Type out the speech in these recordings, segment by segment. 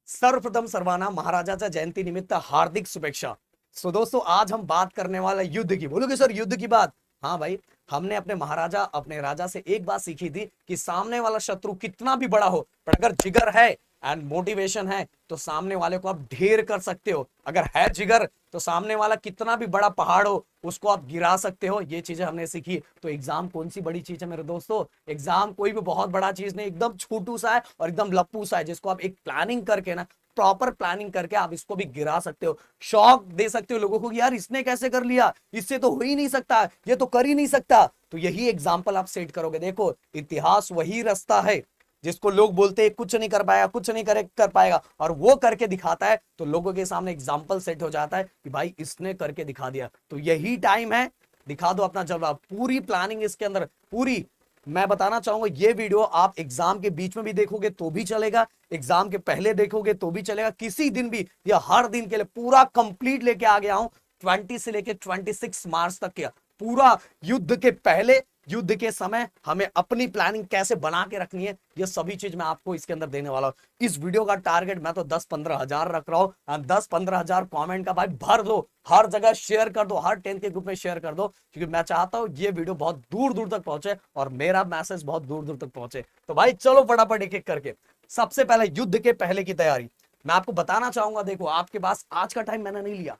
सर्वप्रथम सर्वाना महाराजाच्या जयंती निमित्त हार्दिक शुभेच्छा। सो दोस्तों, आज हम बात करने वाला युद्ध की। बोलोगे सर युद्ध की बात? हाँ भाई, हमने अपने महाराजा अपने राजा से एक बात सीखी थी कि सामने वाला शत्रु कितना भी बड़ा हो, पर अगर जिगर है एंड मोटिवेशन है तो सामने वाले को आप ढेर कर सकते हो। अगर है जिगर तो सामने वाला कितना भी बड़ा पहाड़ हो उसको आप गिरा सकते हो। ये चीजें हमने सीखी। तो एग्जाम कौन सी बड़ी चीज है मेरे दोस्तों? एग्जाम कोई भी बहुत बड़ा चीज नहीं, एकदम छोटू सा है और एकदम लप्पू सा है, जिसको आप एक प्लानिंग करके ना, प्रॉपर प्लानिंग करके आप इसको भी गिरा सकते हो। शॉक दे सकते हो लोगों को कि यार इसने कैसे कर लिया, इससे तो हो ही नहीं सकता, ये तो कर ही नहीं सकता। तो यही एग्जाम्पल आप सेट करोगे। देखो, इतिहास वही रास्ता है जिसको लोग बोलते हैं कुछ नहीं कर पाएगा, कुछ नहीं कर पाएगा, और वो करके दिखाता है तो लोगों के सामने एग्जाम्पल सेट हो जाता है कि भाई इसने करके दिखा दिया। तो यही टाइम है, दिखा दो अपना जवाब। पूरी प्लानिंग इसके अंदर पूरी। मैं बताना चाहूंगा ये वीडियो आप एग्जाम के बीच में भी देखोगे तो भी चलेगा, एग्जाम के पहले देखोगे तो भी चलेगा, किसी दिन भी या हर दिन के लिए पूरा कंप्लीट लेके आ गया हूं। 20 से लेके 26 मार्च तक के पूरा, युद्ध के पहले, युद्ध के समय हमें अपनी प्लानिंग कैसे बना के रखनी है, ये सभी चीज मैं आपको इसके अंदर देने वाला हूं। इस वीडियो का टारगेट मैं तो 10-15 हजार रख रहा हूं। 10-15 हजार कॉमेंट का भाई भर दो, हर जगह शेयर कर दो, हर 10th के ग्रुप में शेयर कर दो, क्योंकि मैं चाहता हूं ये वीडियो बहुत दूर दूर तक पहुंचे और मेरा मैसेज बहुत दूर दूर तक पहुंचे। तो भाई चलो फटाफट एक एक करके। सबसे पहले युद्ध के पहले की तैयारी मैं आपको बताना चाहूंगा। देखो, आपके पास आज का टाइम मैंने नहीं लिया।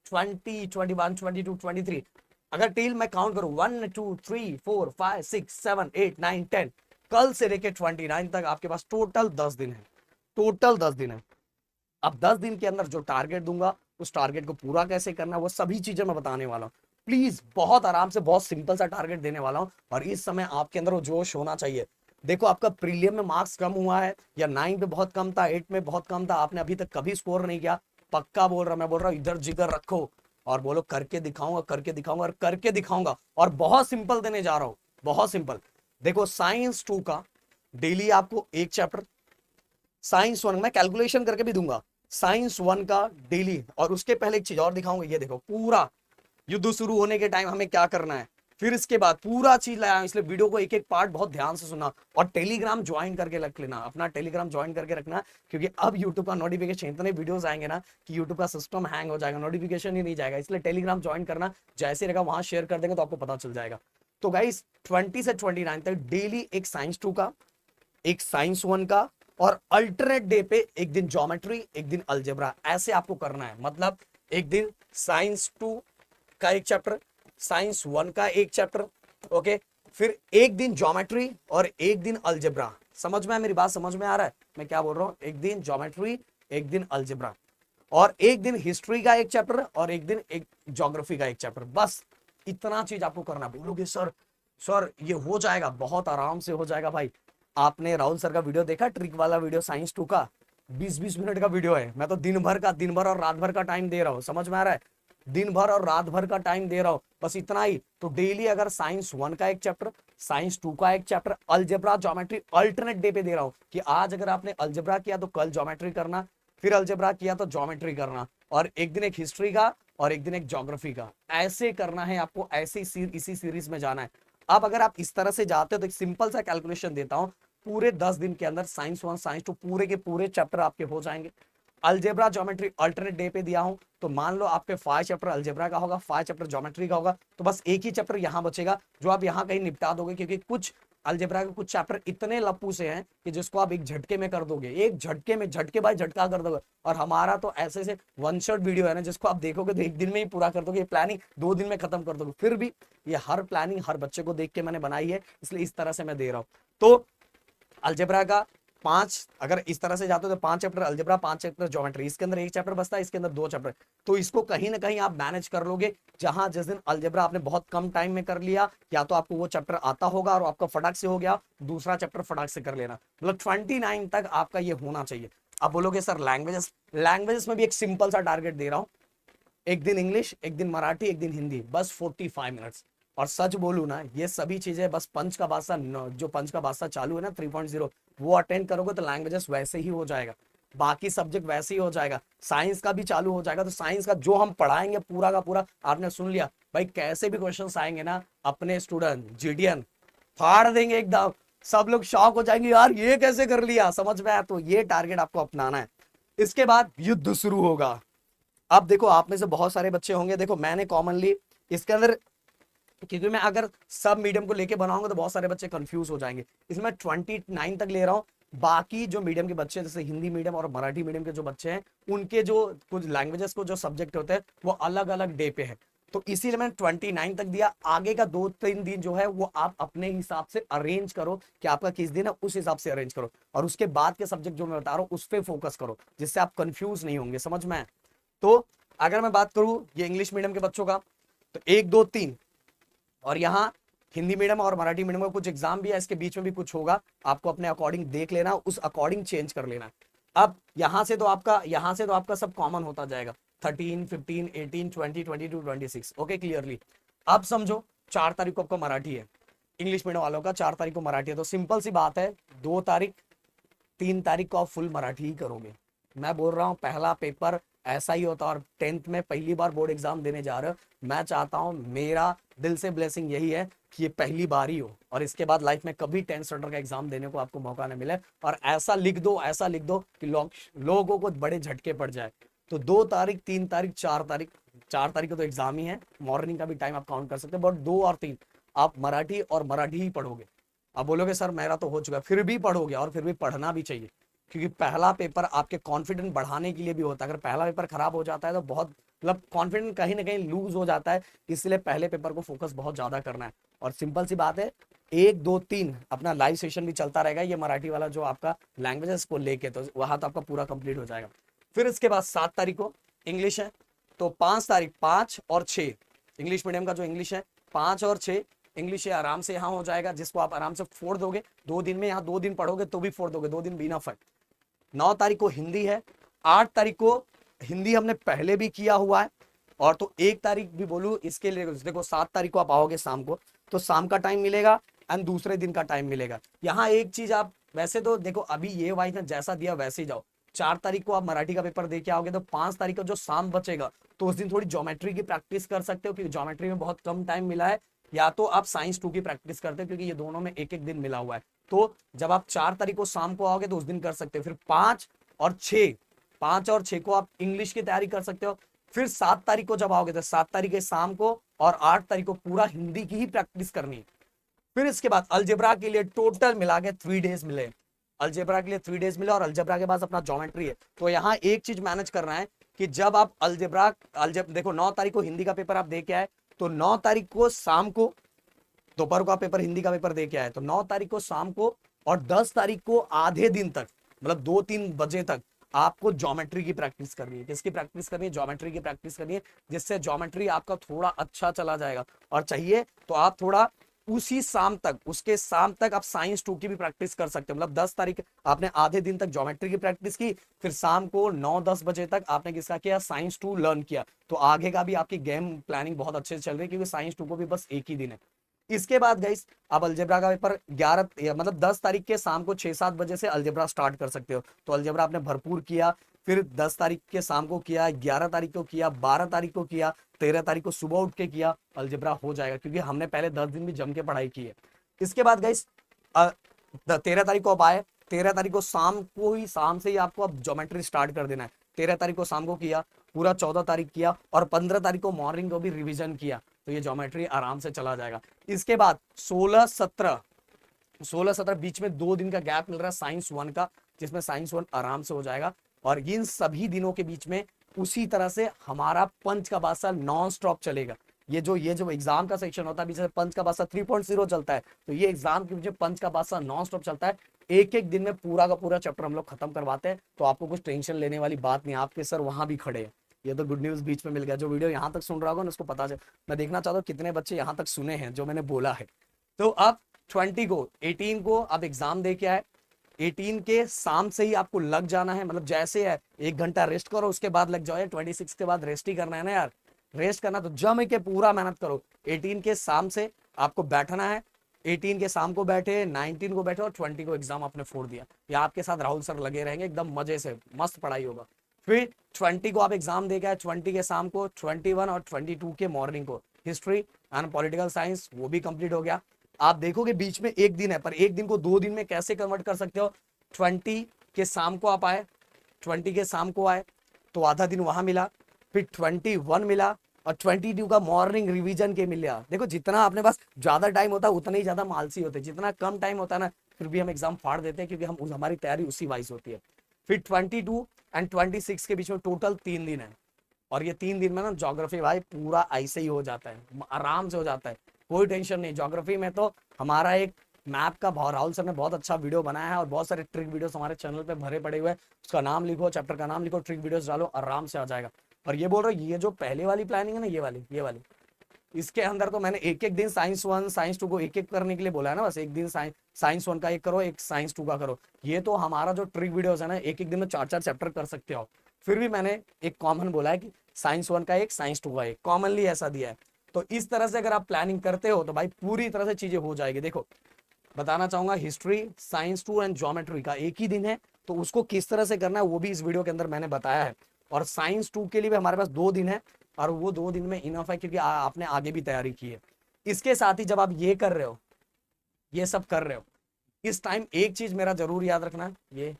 20, 21, 22, 23, अगर टील मैं काउंट करूं 1, 2, 3, 4, 5, 6, 7, 8, 9, 10, कल से लेके 29 तक आपके पास टोटल 10 दिन है। टोटल 10 दिन है। अब 10 दिन के अंदर जो टारगेट दूंगा उस टारगेट को पूरा कैसे करना है वो सभी चीजें मैं बताने वाला हूं। प्लीज बहुत आराम से, बहुत सिंपल सा टारगेट देने वाला हूं, और इस समय आपके अंदर वो जोश होना चाहिए। देखो, आपका प्रीलियम में मार्क्स कम हुआ है या 9 पे बहुत कम था, 8 में बहुत कम था, आपने अभी तक कभी स्कोर नहीं किया, पक्का बोल रहा, मैं बोल रहा हूं इधर जिगर रखो और बोलो करके दिखाऊंगा, करके दिखाऊंगा और करके दिखाऊंगा। और बहुत सिंपल देने जा रहा हूं, बहुत सिंपल। देखो, साइंस 2 का डेली आपको एक चैप्टर, साइंस 1 में कैलकुलेशन करके भी दूंगा, साइंस 1 का डेली। और उसके पहले एक चीज और दिखाऊंगा, ये देखो पूरा युद्ध शुरू होने के टाइम हमें क्या करना है, फिर इसके बाद पूरा चीज लाया। इसलिए वीडियो को एक एक पार्ट बहुत ध्यान से सुनना, और टेलीग्राम ज्वाइन करके रख लेना, अपना टेलीग्राम ज्वाइन करके रखना, क्योंकि अब यूट्यूब का नोटिफिकेशन, इतने वीडियोस आएंगे ना कि यूट्यूब का सिस्टम हैंग हो जाएगा, नोटिफिकेशन ही नहीं जाएगा। इसलिए टेलीग्राम ज्वाइन करना, जैसे रहेगा वहां शेयर कर देंगे तो आपको पता चल जाएगा। तो गाइस, 20 से 29 तक डेली एक साइंस 2 का, एक साइंस 1 का, और अल्टरनेट डे पे एक दिन ज्योमेट्री, एक दिन अलजेब्रा, ऐसे आपको करना है। मतलब एक दिन साइंस 2 का एक चैप्टर, साइंस 1 का एक चैप्टर, ओके, फिर एक दिन ज्योमेट्री और एक दिन अलजेब्रा। समझ में है मेरी बात? समझ में आ रहा है मैं क्या बोल रहा हूं? एक दिन ज्योमेट्री, एक दिन अलजेब्रा, और एक दिन हिस्ट्री का एक चैप्टर, और एक दिन एक ज्योग्राफी का एक चैप्टर। बस इतना चीज आपको करना। बोलोगे सर, सर ये हो जाएगा? बहुत आराम से हो जाएगा भाई। आपने राहुल सर का वीडियो देखा, ट्रिक वाला वीडियो साइंस 2 का? 20-20 मिनट का वीडियो है। मैं तो दिन भर और रात भर का टाइम दे रहा हूं। समझ में आ रहा है? दिन भर और रात भर का टाइम दे रहा हूं, बस इतना ही। तो डेली अगर साइंस 1 का एक चैप्टर, साइंस 2 का एक chapter, algebra, geometry alternate day पे दे रहा हूं कि आज अगर आपने अलजेब्रा किया तो कल ज्योमेट्री करना, फिर अलजेब्रा किया तो ज्योमेट्री करना, और एक दिन एक हिस्ट्री का और एक दिन एक ज्योग्राफी का। ऐसे करना है आपको, ऐसे इसी सीरीज में जाना है। अब अगर आप इस तरह से जाते हो तो एक सिंपल सा कैलकुलेशन देता हूं, पूरे 10 दिन के अंदर साइंस 1, साइंस 2 पूरे के पूरे चैप्टर आपके हो जाएंगे। अलजेब्रा, ज्योमेट्री अल्टरनेट डे पे दिया हूं, तो मान लो आपके 5 चैप्टर अलजेब्रा का होगा, 5 चैप्टर ज्योमेट्री का होगा, तो बस एक ही चैप्टर यहां बचेगा जो आप यहां कहीं निपटा दोगे, क्योंकि कुछ अलजेब्रा के कुछ चैप्टर इतने लप्पू से हैं कि जिसको आप एक झटके में कर दोगे, एक झटके में, झटके बाय झटका कर दोगे। और हमारा तो ऐसे से वन शॉट वीडियो है ना, जिसको आप देखोगे तो एक दिन में ही पूरा कर दोगे, प्लानिंग 2 दिन में खत्म कर दोगे। फिर भी ये हर प्लानिंग हर बच्चे को देख के मैंने बनाई है, इसलिए इस तरह से मैं दे रहा हूं। तो अलजेब्रा का 5, अगर इस तरह से जाते हो तो 5 चैप्टर अलजेब्रा, 5 चैप्टर ज्योमेट्री, इसके अंदर एक चैप्टर बचता है, इसके अंदर 2 चैप्टर। तो इसको कहीं ना कहीं आप मैनेज कर लोगे। जहां जिस दिन अलजेब्रा आपने बहुत कम टाइम में कर लिया, या तो आपको वो चैप्टर आता होगा और आपका फटाक से हो गया, दूसरा चैप्टर फटाक से कर लेना। मतलब 29 तक आपका ये होना चाहिए। अब बोलोगे सर लैंग्वेजेस, लैंग्वेजेस में भी एक सिंपल सा टारगेट दे रहा हूं, एक दिन इंग्लिश, एक दिन मराठी, एक दिन हिंदी, बस 45 मिनट्स। और सच बोलू ना, ये सभी चीजें बस पंच का बादशाह, जो पंच का बादशाह चालू है ना 3.0, वो अटेंड करोगे तो लैंग्वेजेस वैसे ही हो जाएगा, बाकी सब्जेक्ट वैसे ही हो जाएगा। साइंस का भी चालू हो जाएगा, तो साइंस का जो हम पढ़ाएंगे पूरा का पूरा आपने सुन लिया भाई। कैसे भी क्वेश्चन आएंगे ना, अपने स्टूडेंट जीडीएन फाड़ देंगे एकदम। सब लोग शॉक हो जाएंगे, यार ये कैसे कर लिया, समझ में आया? तो ये टारगेट आपको अपनाना है। इसके बाद युद्ध शुरू होगा। अब देखो आप में से बहुत सारे बच्चे होंगे, देखो मैंने कॉमनली इसके अंदर, क्योंकि मैं अगर सब मीडियम को लेके बनाऊंगा तो बहुत सारे बच्चे कंफ्यूज हो जाएंगे, इसमें 29 तक ले रहा हूँ। बाकी जो मीडियम के बच्चे हैं, जैसे हिंदी मीडियम और मराठी मीडियम के जो बच्चे हैं, उनके जो कुछ लैंग्वेजेस को जो सब्जेक्ट होते हैं वो अलग अलग डे पे है, तो इसीलिए मैंने 29 तक दिया। आगे का 2-3 दिन जो है वो आप अपने हिसाब से अरेंज करो कि आपका किस दिन है, उस हिसाब से अरेंज करो, और उसके बाद के सब्जेक्ट जो मैं बता रहा हूँ उस पर फोकस करो, जिससे आप कंफ्यूज नहीं होंगे, समझ में। तो अगर मैं बात करूं ये इंग्लिश मीडियम के बच्चों का, तो 1 2 3, और यहाँ हिंदी मीडियम और मराठी मीडियम का कुछ एग्जाम भी है, इसके बीच में भी कुछ होगा, आपको अपने अकॉर्डिंग देख लेना, उस अकॉर्डिंग चेंज कर लेना। अब यहाँ से तो आपका सब कॉमन होता जाएगा, 13 15 18 20 22 26, ओके क्लियरली। अब समझो 4 तारीख को आपका मराठी है, इंग्लिश मीडियम वालों का 4 तारीख को मराठी है, तो सिंपल सी बात है, 2 तारीख 3 तारीख को आप फुल मराठी ही करोगे। मैं बोल रहा हूँ पहला पेपर ऐसा ही होता है, और 10th में पहली बार बोर्ड एग्जाम देने जा रहे हो, मैं चाहता हूँ, मेरा दिल से ब्लेसिंग यही है कि ये पहली बार ही हो, और इसके बाद लाइफ में कभी 10th स्टैंडर्ड का एग्जाम देने को आपको मौका न मिले, और ऐसा लिख दो कि लोगों को बड़े झटके पड़ जाए। तो 2 तारीख 3 तारीख 4 तारीख, 4 तारीख को तो एग्जाम ही है, मॉर्निंग का भी टाइम आप काउंट कर सकते हो, बट 2 और 3 आप मराठी और मराठी ही पढ़ोगे। अब बोलोगे सर मेरा तो हो चुका है, फिर भी पढ़ोगे, और फिर भी पढ़ना भी चाहिए, क्योंकि पहला पेपर आपके कॉन्फिडेंस बढ़ाने के लिए भी होता है। अगर पहला पेपर खराब हो जाता है तो बहुत मतलब कॉन्फिडेंस कहीं ना कहीं लूज हो जाता है, इसलिए पहले पेपर को फोकस बहुत ज्यादा करना है। और सिंपल सी बात है, 1 2 3 अपना लाइव सेशन भी चलता रहेगा, ये मराठी वाला जो आपका लैंग्वेजेस को लेके, तो वहां तो आपका पूरा कंप्लीट हो जाएगा। फिर इसके बाद 7 तारीख को इंग्लिश है, तो 5 तारीख 5 और 6 इंग्लिश मीडियम का जो इंग्लिश है, 5 और 6 इंग्लिश आराम से यहाँ हो जाएगा, जिसको आप आराम से फोड़ दोगे 2 दिन में, यहाँ 2 दिन पढ़ोगे तो भी फोड़ दोगे, 2 दिन भी इनफ है। 9 तारीख को हिंदी है, 8 तारीख को हिंदी हमने पहले भी किया हुआ है, और तो 1 तारीख भी बोलूं इसके लिए, देखो 7 तारीख को आप आओगे शाम को, तो शाम का टाइम मिलेगा एंड दूसरे दिन का टाइम मिलेगा। यहाँ एक चीज आप वैसे तो देखो, अभी ये वाइज ने जैसा दिया वैसे ही जाओ। 4 तारीख को आप मराठी का पेपर दे के आओगे, तो 5 तारीख को जो शाम बचेगा, तो उस दिन थोड़ी ज्योमेट्री की प्रैक्टिस कर सकते हो, क्योंकि ज्योमेट्री में बहुत कम टाइम मिला है, या तो आप साइंस 2 की प्रैक्टिस करते हो, क्योंकि ये दोनों में एक एक दिन मिला हुआ है। तो जब आप 4 तारीख को शाम को आओगे तो उस दिन कर सकते हो। फिर 5 और 6 को आप इंग्लिश की तैयारी कर सकते हो। फिर 7 तारीख को जब आओगे तो 7 तारीख के शाम को और 8 तारीख को पूरा हिंदी की ही प्रैक्टिस करनी है। फिर इसके बाद अलजेब्रा के लिए टोटल मिला के 3 डेज मिले, अलजेब्रा के लिए 3 डेज मिले, और अलजेब्रा के बाद अपना ज्योमेट्री है। तो यहाँ एक चीज मैनेज करना है कि जब आप देखो 9 तारीख को हिंदी का पेपर आप दे के आए, तो 9 तारीख को शाम को दोपहर को आप पेपर हिंदी का पेपर दे के आए, तो 9 तारीख को शाम को और 10 तारीख को आधे दिन तक, मतलब 2-3 बजे तक आपको ज्योमेट्री की प्रैक्टिस करनी है। किसकी प्रैक्टिस करनी है? ज्योमेट्री की प्रैक्टिस करनी है, जिससे ज्योमेट्री आपका थोड़ा अच्छा चला जाएगा। और चाहिए तो आप थोड़ा उसी शाम तक, उसके शाम तक आप साइंस 2 की भी प्रैक्टिस कर सकते हो। मतलब 10 तारीख आपने आधे दिन तक ज्योमेट्री की प्रैक्टिस की, फिर शाम को 9-10 बजे तक आपने किसका किया? साइंस 2 लर्न किया। तो आगे का भी आपकी गेम प्लानिंग बहुत अच्छे से चल रही है, क्योंकि साइंस 2 को भी बस एक ही दिन है। इसके बाद गाइस आप अलजेब्रा का पेपर 11 मतलब 10 तारीख के शाम को 6-7 बजे से अलजेब्रा स्टार्ट कर सकते हो। तो अलजेब्रा आपने भरपूर किया, फिर 10 तारीख के शाम को किया, 11 तारीख को किया, 12 तारीख को किया, 13 तारीख को सुबह उठ के किया, अलजेब्रा हो जाएगा, क्योंकि हमने पहले 10 दिन भी जम के पढ़ाई की है। इसके बाद गाइस 13 तारीख को आप आए, 13 तारीख को शाम से ही आपको अब ज्योमेट्री स्टार्ट कर देना है। 13 तारीख को शाम को किया, पूरा 14 तारीख किया, और 15 तारीख को मॉर्निंग को भी रिविजन किया, तो ये ज्योमेट्री आराम से चला जाएगा। इसके बाद 16-17 बीच में 2 दिन का गैप मिल रहा है साइंस 1 का, जिसमें साइंस 1 आराम से हो जाएगा। और इन सभी दिनों के बीच में उसी तरह से हमारा पंच का बादशाह नॉन स्टॉप चलेगा। ये जो एग्जाम का सेक्शन होता है, बीच में पंच का बादशाह 3.0 चलता है, तो ये एग्जाम के बीच में पंच का बादशाह नॉन स्टॉप चलता है। एक एक दिन में पूरा का पूरा चैप्टर हम लोग खत्म करवाते हैं, तो आपको कुछ टेंशन लेने वाली बात नहीं, आपके सर वहां भी खड़े हैं। ये तो गुड न्यूज बीच में मिल गया। जो वीडियो यहाँ तक सुन रहा होगा ना, उसको पता चल, मैं देखना चाहता हूँ कितने बच्चे यहाँ तक सुने हैं जो मैंने बोला है। तो अब 18 को अब एग्जाम दे के आए, 18 के शाम से ही आपको लग जाना है, मतलब जैसे है 1 घंटा रेस्ट करो, उसके बाद लग जाओ। 26 के बाद रेस्ट ही करना है ना यार, रेस्ट करना तो जम के पूरा मेहनत करो। 18 के शाम से आपको बैठना है, 18 के शाम को बैठे, 19 को बैठे, और 20 को एग्जाम आपने फोड़ दिया। या आपके साथ राहुल सर लगे रहेंगे, एकदम मजे से मस्त पढ़ाई होगा। फिर 20 को आप एग्जाम दे के आए, 20 के शाम को, 21 और 22 के मॉर्निंग को हिस्ट्री एंड पॉलिटिकल साइंस वो भी कंप्लीट हो गया। आप देखोगे बीच में एक दिन है, पर एक दिन को 2 दिन में कैसे कन्वर्ट कर सकते हो? 20 के शाम को आप आए, 20 के शाम को आए तो आधा दिन वहां मिला, फिर 21 मिला, और 22 का मॉर्निंग रिवीजन के मिल गया। देखो जितना अपने पास ज्यादा टाइम होता है उतना ही ज्यादा मालसी होते हैं, जितना कम टाइम होता है ना फिर भी हम एग्जाम फाड़ देते हैं, क्योंकि हम हमारी तैयारी उसी वाइज होती है। फिर 22 एंड 26 के बीच में टोटल 3 दिन है, और ये 3 दिन में ना ज्योग्राफी भाई पूरा ऐसे ही हो जाता है, आराम से हो जाता है, कोई टेंशन नहीं। ज्योग्राफी में तो हमारा एक मैप का राहुल सर ने बहुत अच्छा वीडियो बनाया है, और बहुत सारे ट्रिक वीडियोस हमारे चैनल पे भरे पड़े हुए हैं। उसका नाम लिखो, चैप्टर का नाम लिखो, ट्रिक वीडियोस डालो, आराम से आ जाएगा। और ये बोल रहे हो ये जो पहले वाली प्लानिंग है ना, ये वाली इसके अंदर तो मैंने एक एक दिन साइंस 1 साइंस 2 को एक एक करने के लिए बोला है ना, बस एक दिन साइंस 1 का एक करो, एक साइंस 2 का करो। ये तो हमारा जो ट्रिक वीडियोस है ना, एक एक दिन में 4 4 चैप्टर कर सकते हो। फिर भी मैंने एक कॉमन बोला है कि साइंस 1 का एक, साइंस 2 का एक, कॉमनली ऐसा दिया है। तो इस तरह से अगर आप प्लानिंग करते हो तो भाई पूरी तरह से चीजें हो जाएगी। देखो बताना चाहूंगा, हिस्ट्री, साइंस 2 एंड ज्योमेट्री का एक ही दिन है, तो उसको किस तरह से करना है वो भी इस वीडियो के अंदर मैंने बताया है। और साइंस 2 के लिए भी हमारे पास 2 दिन है, और वो 2 दिन में इनफ है, क्योंकि आपने आगे भी तैयारी की है। इसके साथ ही जब आप ये कर रहे हो, ये सब कर रहे हो, इस टाइम एक चीज मेरा जरूर याद रखना, ये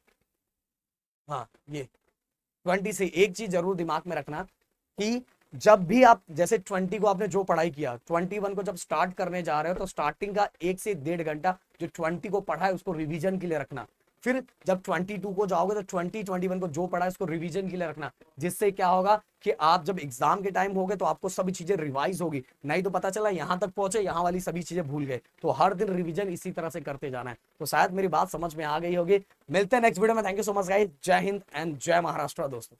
हाँ ये 20 से एक चीज जरूर दिमाग में रखना कि जब भी आप जैसे 20 को आपने जो पढ़ाई किया, 21 को जब स्टार्ट करने जा रहे हो तो स्टार्टिंग का 1 से 1.5 घंटा जो 20 को पढ़ा है उसको रिवीजन के लिए रखना। फिर जब 22 को जाओगे तो 21 को जो पढ़ा है उसको रिवीजन के लिए रखना। जिससे क्या होगा कि आप जब एग्जाम के टाइम होगे तो आपको सभी चीजें रिवाइज होगी, नहीं तो पता चला यहाँ तक पहुंचे, यहाँ वाली सभी चीजें भूल गए। तो हर दिन रिवीजन इसी तरह से करते जाना है। तो शायद मेरी बात समझ में आ गई होगी। मिलते हैं नेक्स्ट वीडियो में। Thank you so much guys. जय हिंद एंड जय महाराष्ट्र दोस्तों।